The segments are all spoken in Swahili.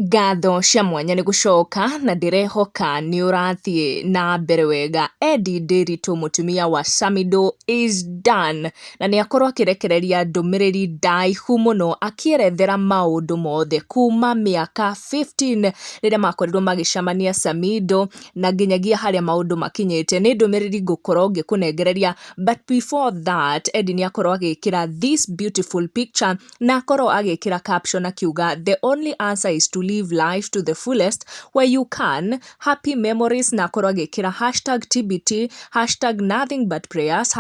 Ngatho cia mwanya nĩ gũcoka na ndĩrehoka nĩ ũrathiĩ na mbere wega. Eddy Nderitu mũtumia wa Samido is done na nĩ akorwo akĩrekereria ndũmĩrĩri ndaihu mũno akĩerethera maũndũ mothe kuma mĩaka 15 rĩrĩa makorirwo magĩcemania Samido na nginyagia harĩa maũndũ makinyĩte. Nĩ ndũmĩrĩri ngũkorwo ngĩkũnengereria, but before that Eddy nĩ akorwo agĩkĩra this beautiful picture na akorwo agĩkĩra caption akiuga the only answer is to live life to the fullest where you can. Happy memories na akorwo agĩkĩra #TBT, #nothing but prayers,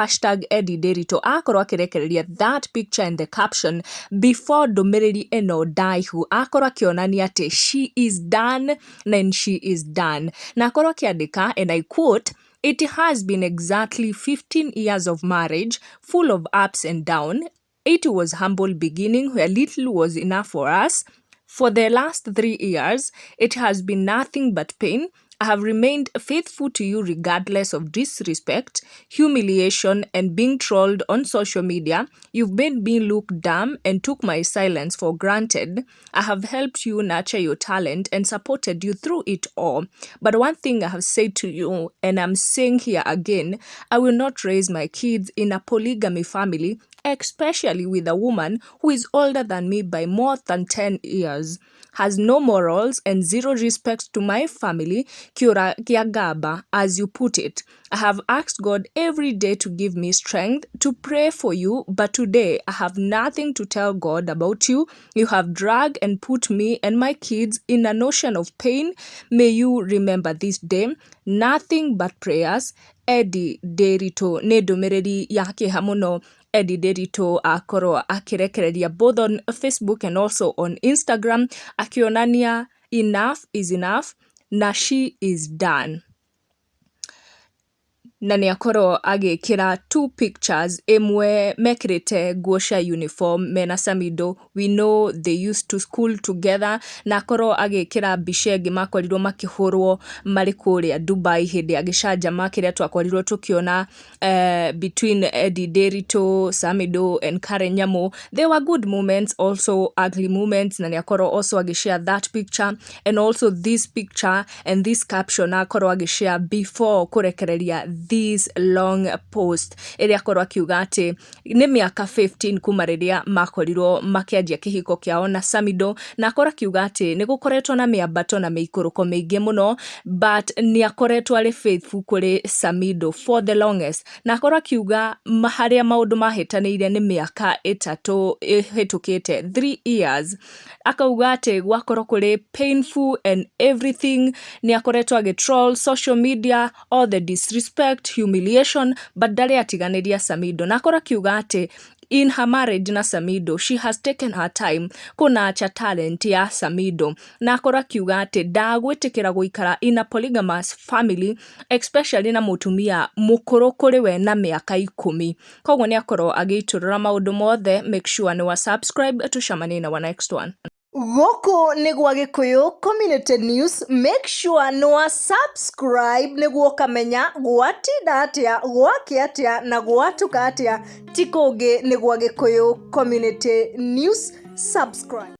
#Eddy Nderitu. Akorwo akĩrekereria that picture in the caption before ndũmĩrĩri ĩno ndaihu. Akorwo akĩonania atĩ she is done and she is done. Na akorwo akĩandĩka, and I quote, "It has been exactly 15 years of marriage, full of ups and downs. It was humble beginning where little was enough for us. For the last 3 years, it has been nothing but pain. I have remained faithful to you regardless of disrespect, humiliation, and being trolled on social media. You've made me look dumb and took my silence for granted. I have helped you nurture your talent and supported you through it all. But one thing I have said to you, and I'm saying here again, I will not raise my kids in a polygamy family, especially with a woman who is older than me by more than 10 years, has no morals and zero respect to my family, Kiora Kiagaba, as you put it. I have asked God every day to give me strength to pray for you, but today I have nothing to tell God about you. You have dragged and put me and my kids in an ocean of pain. May you remember this day. Nothing but prayers. Eddy Nderitu." Nĩ ndũmĩrĩri ya kĩeha mũno Eddy Nderitu akorwo akĩrekereria both on Facebook and also on Instagram akĩonania enough is enough na she is done. Na nĩ akorwo agĩkĩra two pictures, ĩmwe mekĩrĩte nguo cia uniform mena Samido, we know they used to school together, na akorwo agĩkĩra mbica ĩngĩ makorirwo makĩhũrwo marĩ kũrĩa Dubai hĩndĩ ya gĩcanjama kĩrĩa twakorirwo tũkĩona between Eddy Nderitu, Samido and Karen Nyamu. There were good moments, also ugly moments, na nĩ akorwo also agĩshare that picture and also this picture and this caption akorwo agĩshare before kũrekereria this long post ĩrĩa akorwo akiuga atĩ nĩ mĩaka 15 kuma rĩrĩa makorirwo makĩanjia kĩhiko kĩao na Samido, na akorwo akiuga atĩ nĩ gũkoretwo na mĩambato na mĩikũrũko mĩingĩ mũno, but nĩ akoretwo arĩ faithful kũrĩ Samido for the longest. Na akorwo akiuga harĩa maũndũ mahĩtanĩire nĩ mĩaka 3 ĩhĩtũkĩte, 3 years. Akauga atĩ gwakorwo kũrĩ painful and everything. Nĩ akoretwo agĩtroll social media, all the disrespect, humiliation, but ndarĩ atiganĩria Samido. Na akorwo akiuga atĩ in her marriage na Samido, she has taken her time kũnacha talent ya Samido. Na akorwo akiuga atĩ ndagwĩtĩkĩra gũikara in a polygamous family, especially na mũtumia mũkũrũ kũrĩ we na mĩaka 10. Koguo nĩ akorwo agĩitũrũra maũndũ mothe. Make sure nĩ wa subscribe, tucemanie na wa next one. Gũkũ nĩ gwa Gĩkũyũ Community News. Make sure nĩ wa subscribe nĩguo ũkamenya gwatinda atĩa, gwakĩ atĩa na gwatuka atĩa. Ti kũngĩ nĩ gwa Gĩkũyũ Community News. Subscribe.